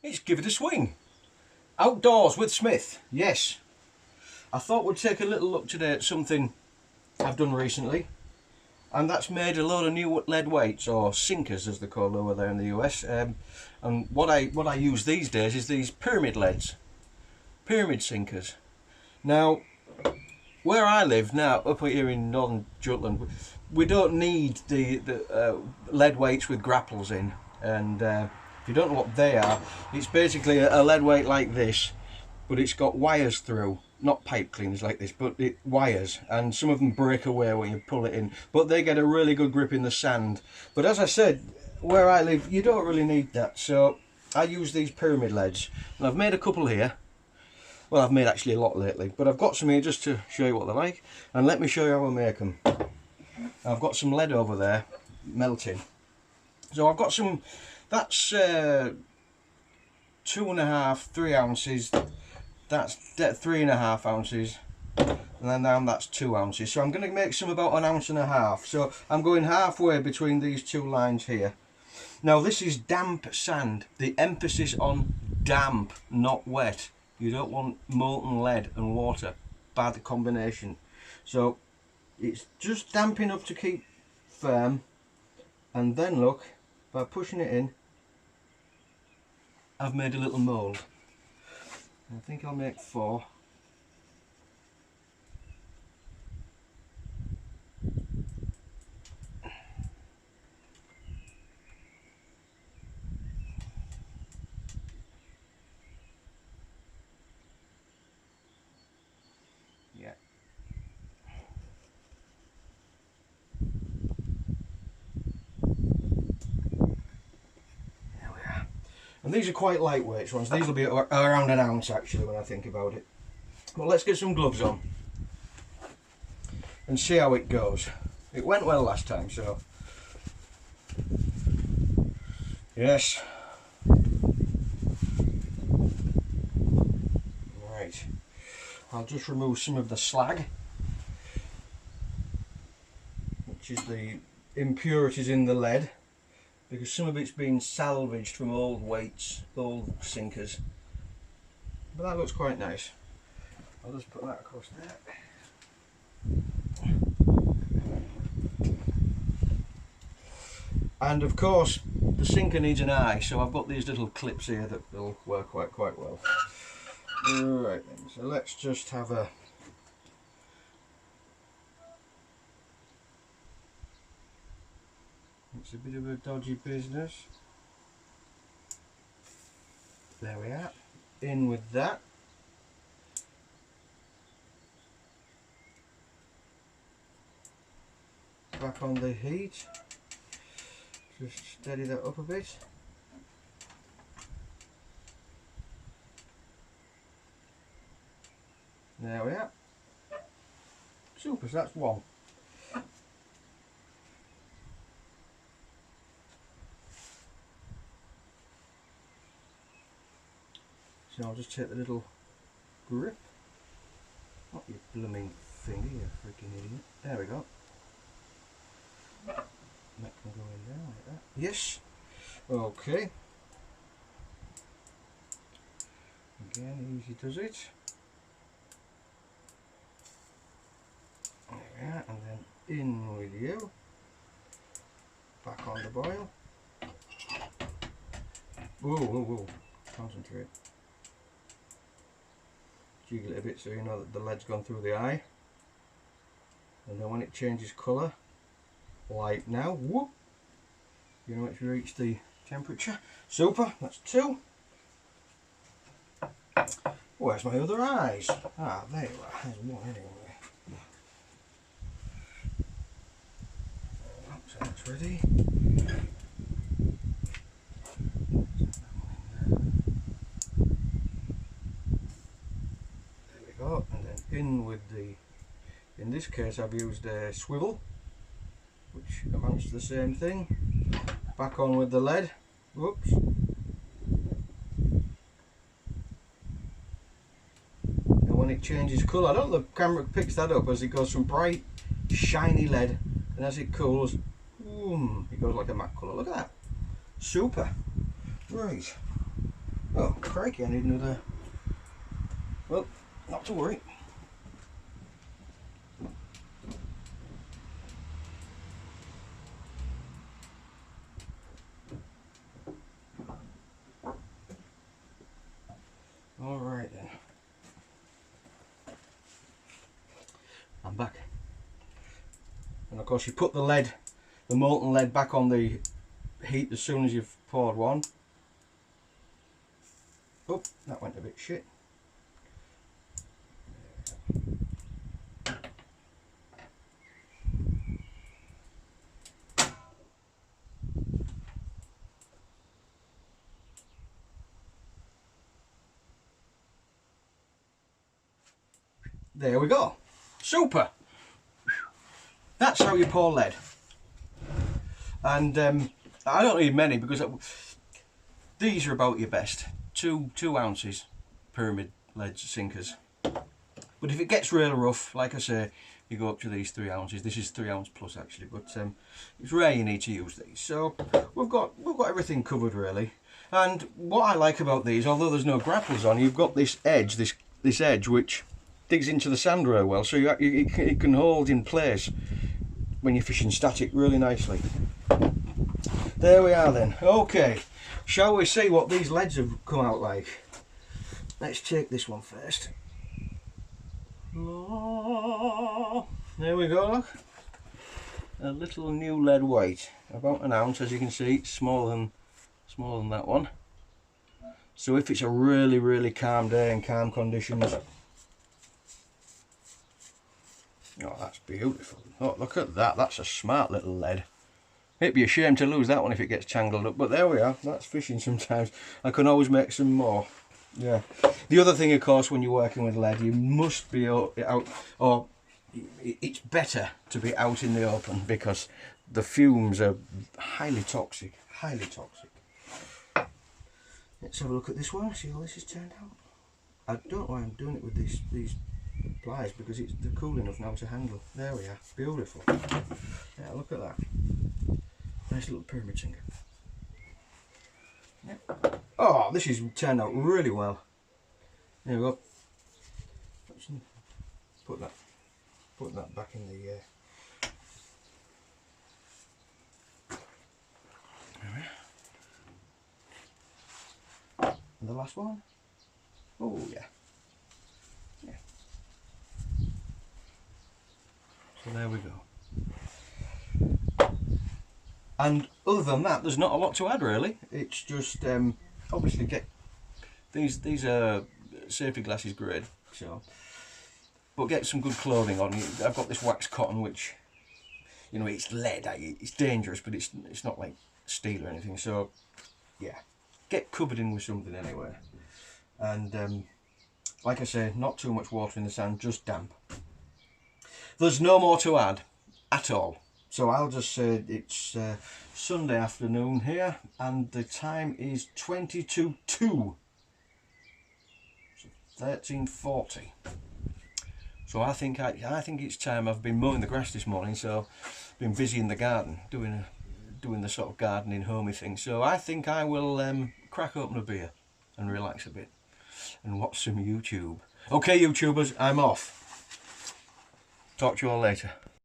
It's Give It a Swing. Outdoors with Smith, yes. I thought we'd take a little look today at something I've done recently, and that's made a load of new lead weights, or sinkers as they're called over there in the US. And what I use these days is these pyramid leads, pyramid sinkers. Now, where I live now, up here in northern Jutland, we don't need the lead weights with grapples in. And if you don't know what they are, it's basically a lead weight like this, but it's got wires through. Not pipe cleaners like this, but wires, and some of them break away when you pull it in, but they get a really good grip in the sand. But as I said, where I live, you don't really need that, so I use these pyramid leads, and I've made a couple here. Well, I've made actually a lot lately, but I've got some here just to show you what they're like, and let me show you how I make them. I've got some lead over there melting, so I've got some, that's 2.5, 3 ounces. That's 3.5 ounces, and then down that's 2 ounces. So I'm going to make some about 1.5 ounces. So I'm going halfway between these two lines here. Now this is damp sand. The emphasis on damp, not wet. You don't want molten lead and water. Bad combination. So it's just damp enough to keep firm, and then look, by pushing it in, I've made a little mould. I think I'll make 4. Yeah. There we are. And these are quite lightweight ones. These will be around 1 ounce actually when I think about it. But let's get some gloves on and see how it goes. It went well last time, so yes. Right. I'll just remove some of the slag, which is the impurities in the lead, because some of it's been salvaged from old weights, old sinkers. But that looks quite nice. I'll just put that across there. And of course, the sinker needs an eye, so I've got these little clips here that will work quite well. Right then, so let's just have a... It's a bit of a dodgy business. There we are. In with that. Back on the heat. Just steady that up a bit. There we are. Super, so that's one. So I'll just take the little grip. Not your blooming finger, you freaking idiot. There we go. That can go in there like that. Yes. Okay. Again, easy does it. There we are, and then in with you. Back on the boil. Whoa. Concentrate. Jiggle it a bit so you know that the lead's gone through the eye. And then when it changes colour, like now, whoop, you know it's reached the temperature. Super, that's 2. Where's my other eyes? Ah, there you are, there's one anyway. So that's ready. There we go, and then in with the, in this case I've used a swivel, which amounts to the same thing. Back on with the lead. Whoops. And when it changes colour, I don't know if the camera picks that up, as it goes from bright, shiny lead, and as it cools, boom, it goes like a matte colour. Look at that. Super. Right. Oh, crikey, I need another. Well, not to worry. Alright then. I'm back. And of course you put the lead, the molten lead, back on the heat as soon as you've poured one. Oh, that went a bit shit. There we go. Super. That's how you pour lead. And I don't need many because these are about your best. 2 ounces pyramid lead sinkers. But if it gets really rough, like I say, you go up to these 3 ounces. This is 3 ounce plus actually, but it's rare you need to use these. So we've got everything covered really. And what I like about these, although there's no grapples on, you've got this edge, this edge which digs into the sand really well, so it can hold in place when you're fishing static really nicely. There we are then. Okay, shall we see what these leads have come out like? Let's take this one first. Oh, there we go, look. A little new lead weight, about an ounce, as you can see. It's smaller than that one. So if it's a really calm day and calm conditions, oh, that's beautiful. Oh, look at that. That's a smart little lead. It'd be a shame to lose that one if it gets tangled up, but there we are. That's fishing sometimes. I can always make some more. Yeah. The other thing, of course, when you're working with lead, you must be out, or it's better to be out in the open because the fumes are highly toxic. Highly toxic. Let's have a look at this one, see how this has turned out. I don't know why I'm doing it with these pliers because they're cool enough now to handle. There we are, beautiful. Yeah, look at that. Nice little pyramid sinker. Yep. Oh, this has turned out really well. There we go. Put that back in the. There we are. And the last one. Oh yeah. Yeah. So there we go. And other than that, there's not a lot to add really. It's just obviously get these are safety glasses grade, so but get some good clothing on. I've got this wax cotton, which you know it's lead. It's dangerous, but it's not like steel or anything. So yeah, get covered in with something anyway. And like I say, not too much water in the sand, just damp. There's no more to add at all. So I'll just say it's Sunday afternoon here, and the time is 20 to 2, so 13:40. So I think it's time. I've been mowing the grass this morning, so been busy in the garden doing the sort of gardening homey thing. So I think I will crack open a beer and relax a bit and watch some YouTube. Okay, YouTubers, I'm off. Talk to you all later.